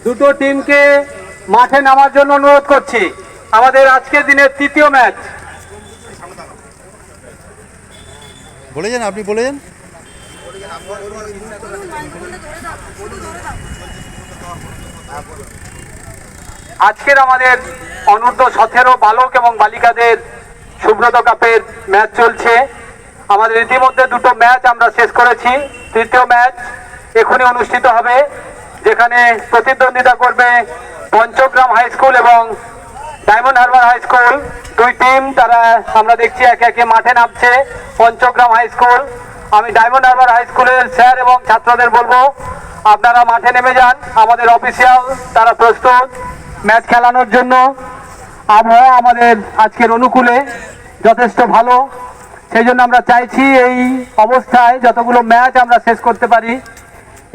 দুটো টিমকে মাঠে নামার জন্য অনুরোধ করছি। আমাদের আজকের দিনের তৃতীয় ম্যাচ। বলে যান, আপনি বলে যান। আজকের আমাদের অনূর্ধ্ব 17 বালক এবং বালিকাদের সুব্রত কাপের ম্যাচ চলছে। আমাদের ইতিমধ্যে দুটো ম্যাচ আমরা শেষ করেছি। তৃতীয় ম্যাচ এখনই অনুষ্ঠিত হবে, যেখানে প্রতিদ্বন্দ্বিতা করবে পঞ্চগ্রাম হাই স্কুল এবং ডায়মন্ড হারবার হাই স্কুল। দুই টিম তারা আমরা দেখছি একে একে মাঠে নামছে। পঞ্চগ্রাম হাই স্কুল, আমি ডায়মন্ড হারবার হাই স্কুলের স্যার এবং ছাত্রদের বলবো আপনারা মাঠে নেমে যান। আমাদের অফিসিয়াল তারা প্রস্তুত ম্যাচ খেলানোর জন্য। আবহাওয়া আমাদের আজকের অনুকূলে যথেষ্ট ভালো, সেই জন্য আমরা চাইছি এই অবস্থায় যতগুলো ম্যাচ আমরা শেষ করতে পারি।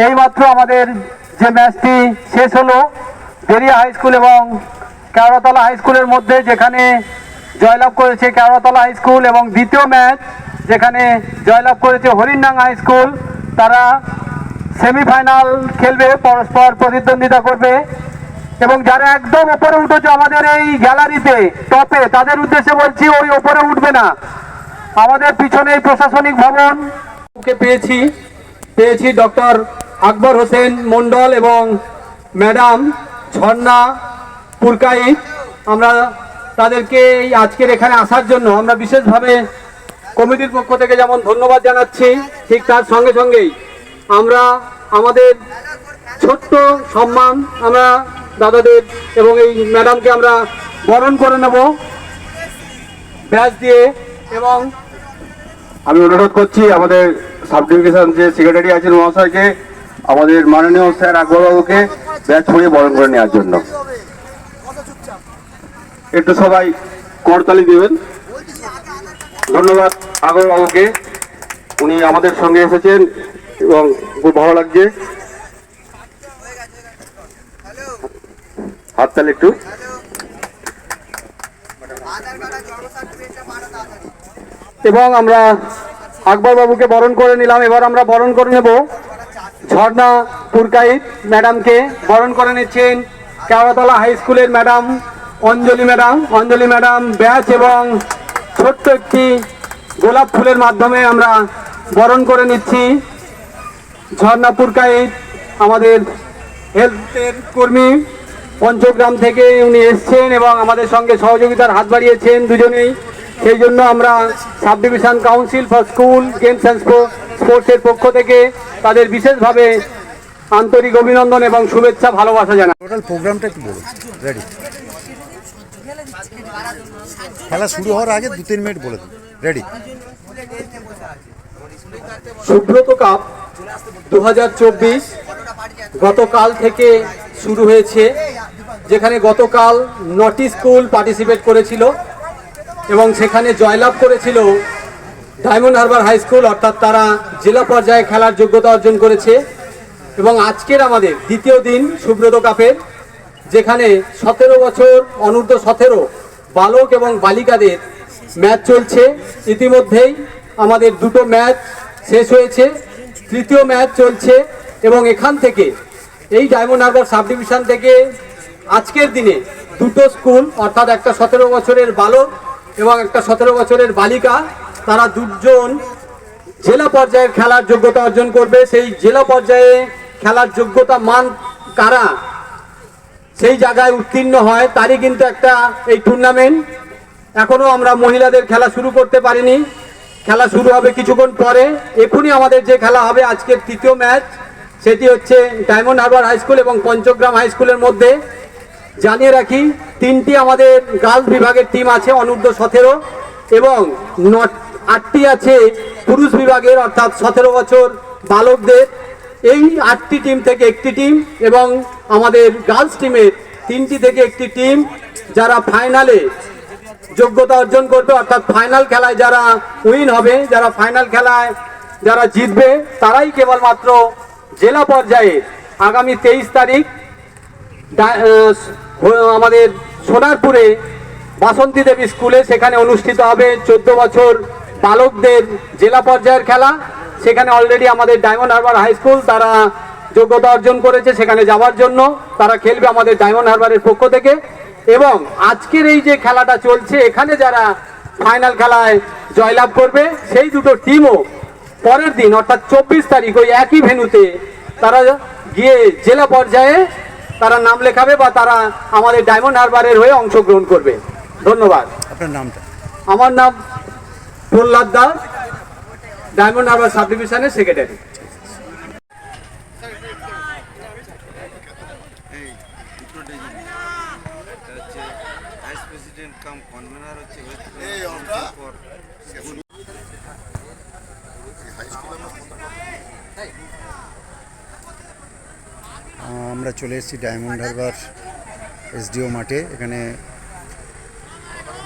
এইমাত্র আমাদের যে ম্যাচটি শেষ হলো বেরিয়া হাই স্কুল এবং কেওড়াতলা হাই স্কুলের মধ্যে, যেখানে জয়লাভ করেছে কেওড়াতলা হাই স্কুল, এবং দ্বিতীয় ম্যাচ যেখানে জয়লাভ করেছে হরিণডাঙ্গা হাই স্কুল। তারা সেমিফাইনাল খেলবে, পরস্পর প্রতিদ্বন্দ্বিতা করবে। এবং যারা একদম ওপরে উঠেছে আমাদের এই গ্যালারিতে টপে, তাদের উদ্দেশ্যে বলছি ওই ওপরে উঠবে না। আমাদের পিছনে প্রশাসনিক ভবনকে পেয়েছি ডক্টর আকবর হোসেন মন্ডল এবং ম্যাডাম ঝর্ণা পুরকাইত। আমরা তাদেরকে আজকের এখানে আসার জন্য আমরা বিশেষভাবে কমিটির পক্ষ থেকে যেমন ধন্যবাদ জানাচ্ছি, ঠিক তার সঙ্গে সঙ্গেই আমরা আমাদের ছোট্ট সম্মান আমরা দাদাদের এবং এই ম্যাডামকে আমরা বরণ করে নেব ব্যাচ দিয়ে। এবং আমি অনুরোধ করছি আমাদের সাব ডিভিশন যে সেক্রেটারি আছেন মহাশয়কে, আমাদের মাননীয় স্যার আকবরবাবুকে ব্যাচ ছড়িয়ে বরণ করে নেওয়ার জন্য একটু সবাই করতালি দেবেন। ধন্যবাদ আকবরবাবুকে, উনি আমাদের সঙ্গে এসেছেন এবং খুব ভালো লাগছে। হাততালি একটু। এবং আমরা আকবর বাবুকে বরণ করে নিলাম। এবার আমরা বরণ করে নেব ঝর্ণা পুরকাইত ম্যাডামকে। বরণ করে নিচ্ছেন কেওড়াতলা হাই স্কুলের ম্যাডাম অঞ্জলি ম্যাডাম ব্যাচ এবং ছোট্ট একটি গোলাপ ফুলের মাধ্যমে আমরা বরণ করে নিচ্ছি ঝর্ণা পুরকাইত, আমাদের হেলথের কর্মী পঞ্চগ্রাম থেকে উনি এসছেন এবং আমাদের সঙ্গে সহযোগিতার হাত বাড়িয়েছেন দুজনেই। সেই জন্য আমরা sub division council for school games and স্পোর্টসের পক্ষ থেকে তাদের বিশেষভাবে আন্তরিক অভিনন্দন এবং শুভেচ্ছা ভালোবাসা জানাই। টোটাল প্রোগ্রামটা একটু বলুন। রেডি, খেলা শুরু হওয়ার আগে 2-3 মিনিট বলে দিন। রেডি। সুব্রত কাপ 2024 গতকাল থেকে শুরু হয়েছে, যেখানে গতকাল 9টি স্কুল পার্টিসিপেট করেছিল এবং সেখানে জয়লাভ করেছিল ডায়মন্ড হারবার হাই স্কুল, অর্থাৎ তারা জেলা পর্যায়ে খেলার যোগ্যতা অর্জন করেছে। এবং আজকের আমাদের দ্বিতীয় দিন সুব্রত কাপের, যেখানে 17 বছর অনূর্ধ্ব 17 বালক এবং বালিকাদের ম্যাচ চলছে। ইতিমধ্যেই আমাদের দুটো ম্যাচ শেষ হয়েছে, তৃতীয় ম্যাচ চলছে। এবং এখান থেকে এই ডায়মন্ড হারবার সাব ডিভিশন থেকে আজকের দিনে দুটো স্কুল, অর্থাৎ একটা 17 বছরের বালক এবং একটা 17 বছরের বালিকা, তারা দুজন জেলা পর্যায়ের খেলার যোগ্যতা অর্জন করবে। সেই জেলা পর্যায়ে খেলার যোগ্যতা মান কারা সেই জায়গায় উত্তীর্ণ হয় তারই কিন্তু একটা এই টুর্নামেন্ট। এখনো আমরা মহিলাদের খেলা শুরু করতে পারিনি, খেলা শুরু হবে কিছুক্ষণ পরে। এখনই আমাদের যে খেলা হবে আজকের তৃতীয় ম্যাচ, সেটি হচ্ছে ডায়মন্ড হারবার হাই স্কুল এবং পঞ্চগ্রাম হাই স্কুলের মধ্যে। জানিয়ে রাখি, 3টি আমাদের গার্লস বিভাগের টিম আছে অনূর্ধ্ব 17 এবং 8টি আছে পুরুষ বিভাগের, অর্থাৎ 17 বছর বালকদের। এই 8টি টিম থেকে একটি টিম এবং আমাদের গার্লস টিমের 3টি থেকে একটি টিম যারা ফাইনালে যোগ্যতা অর্জন করবে, অর্থাৎ ফাইনাল খেলায় যারা উইন হবে, যারা ফাইনাল খেলায় যারা জিতবে, তারাই কেবলমাত্র জেলা পর্যায়ে আগামী 23 তারিখ আমাদের সোনারপুরে বাসন্তী দেবী স্কুলে, সেখানে অনুষ্ঠিত হবে 14 বছর বালকদের জেলা পর্যায়ের খেলা। সেখানে অলরেডি আমাদের ডায়মন্ড হারবার হাই স্কুল তারা যোগ্যতা অর্জন করেছে সেখানে যাওয়ার জন্য। তারা খেলবে আমাদের ডায়মন্ড হারবারের পক্ষ থেকে। এবং আজকের এই যে খেলাটা চলছে, এখানে যারা ফাইনাল খেলায় জয়লাভ করবে সেই দুটো টিমও পরের দিন অর্থাৎ 24 তারিখ ওই একই ভেন্যুতে তারা গিয়ে জেলা পর্যায়ে তারা নাম লেখাবে বা তারা আমাদের ডায়মন্ড হারবারের হয়ে অংশগ্রহণ করবে। ধন্যবাদ। আপনার নামটা? আমার নাম প্রহ্লাদ দাস, ডায়মন্ড হারবার সাব ডিভিশনের সেক্রেটারি। আমরা চলে এসেছি ডায়মন্ড হারবার এসডিও মাঠে। এখানে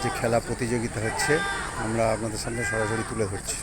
যে খেলা প্রতিযোগিতা হচ্ছে আমরা আপনাদের সামনে সরাসরি তুলে ধরছি।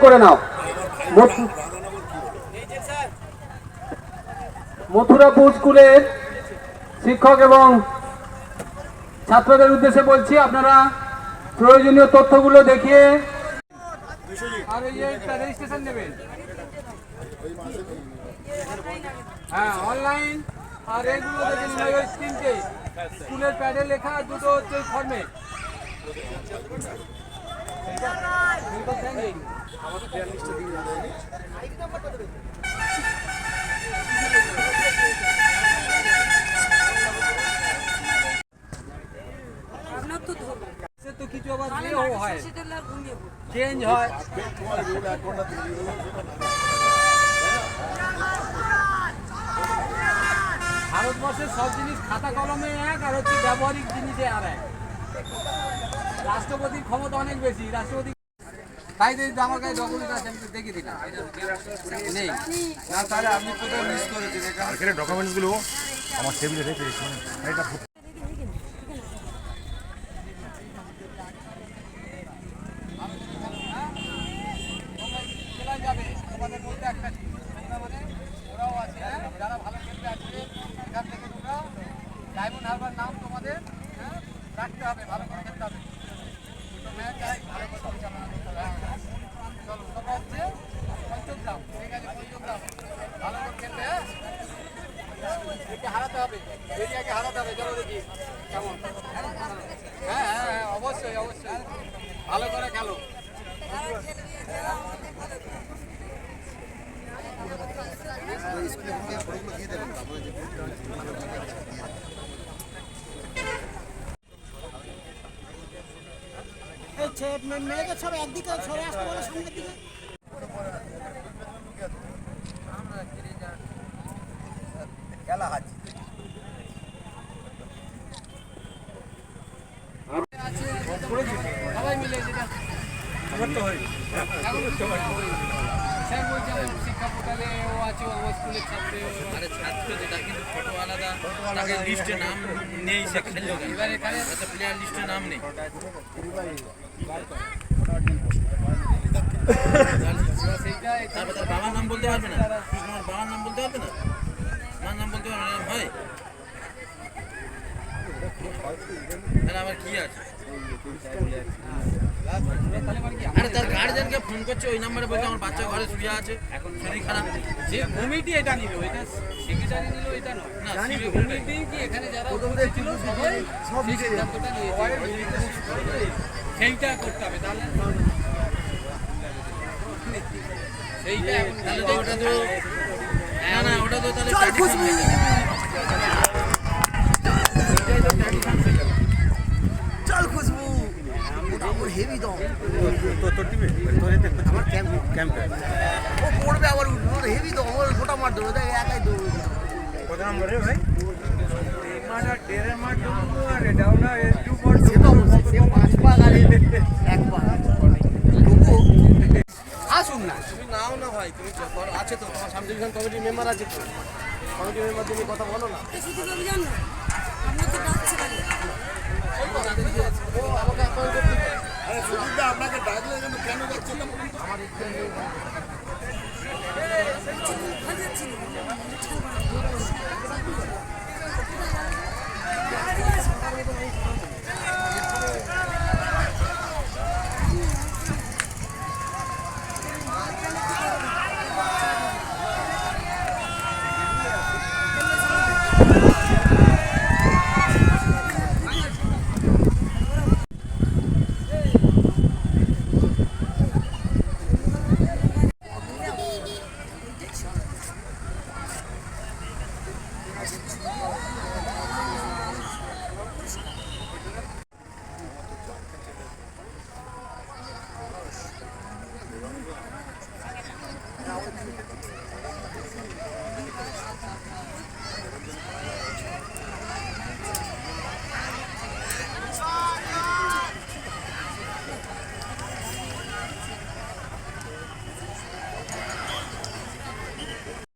করে নাও। মথুরাপুর স্কুলের শিক্ষক এবং ছাত্রদের উদ্দেশ্যে বলছি, আপনারা প্রয়োজনীয় তথ্যগুলো দেখিয়ে আর এই যে রেজিস্ট্রেশন নেবেন। হ্যাঁ, অনলাইন আর এগুলো দেখে নিন। ওই তিনটে স্কুলের প্যাডে লেখা, দুটো হচ্ছে ফর্মে। তো কিছু আবার হয়, চেঞ্জ হয়। ভারতবর্ষের সব জিনিস খাতা কলমে এক, আর হচ্ছে ব্যবহারিক জিনিসে আর এক। রাষ্ট্রপতির ক্ষমতা অনেক বেশি। রাষ্ট্রপতি তাই আমার কাছে ডকুমেন্ট আছে, আমি দেখে দিলাম নেই না। তাহলে আপনি কোথাও মিস করেছেন এখানে ডকুমেন্টসগুলো আমার টেবিলে রেখে এটা যাবে। তোমাদের মধ্যে একটা মানে ওরাও আছে, যারা ভালো খেলতে আসবে এখান থেকে তোমরা ডায়মন্ড হারবার নাম তোমাদের রাখতে হবে, ভালো করে খেলতে হবে। দুটো ম্যাচ ভালো করে পরিচালনা করতে হবে। চলো, তোমরা হচ্ছে পঞ্চগ্রাম, ঠিক আছে? পঞ্চগ্রাম ভালো করে খেলতে, একে হারাতে হবে, এরিয়াকে হারাতে হবে। চলো দেখি কেমন। হ্যাঁ হ্যাঁ হ্যাঁ, অবশ্যই অবশ্যই ভালো করে খেলো। মেয়েদের সব একদিকে সরে আসতে বলে সামনের দিকে। খেলা আছে। সবাই মিলে যেটা শিক্ষা পোর্টালে ও আছে, আমার স্কুলের ছাত্র। আরে ছাত্র যেটা, কিন্তু ফটো আলাদা, তাকে লিস্টে নাম নেই, সে খেললো কেন? এবার এখানে প্লেয়ার লিস্টে নাম নেই। তারপর তার বাবার নাম বলতে পারবে না, আমার বাবার নাম বলতে পারবে না, মার নাম বলতে পারবে না, হয় তাহলে আবার কি আছে? আরে তার গার্জিয়ানকে ফোন করছে ওই নাম্বারে, বলছে আমার বাচ্চা ঘরে শুয়ে আছে, এখন শরীর খারাপ। যে কমিটি এটা নিল, এটা সেক্রেটারি নিল, এটা নয়। না, কমিটি কি এখানে যারা ছিল সবাই সেই সিদ্ধান্তটা নিয়েছে, সেইটা করতে হবে। তাহলে সেইটা এখন তাহলে তো ওটা তো না ওটা তো তাহলে tradition হয়ে যাবে। চল খুশবু ওর হেভি দম আমার ক্যাম্পে ও পড়বে আবার উঠবে, ওর হেভি দম, ওর গোটা মার দেবো, দেখ একাই দৌড়বে। কত নম্বরে ভাই? সে তো অবশ্যই, সে 5 পা গাড়ি 1 পা তবুও আসুন না। তুমি নাও না ভাই, তুমি আছে তো তোমার সাব ডিভিশন কমিটির মেম্বার আছে তো, কমিটির মেম্বার তুমি কথা বলো না। শুধু অভিযান না, আমরা তো ডাকছি খালি। ও আমাকে অ্যাপয়েন্ট করতে হবে। আরে সুদীপদা আপনাকে ডাকলে কেন যাচ্ছেন? ঘর যাচ্ছি না।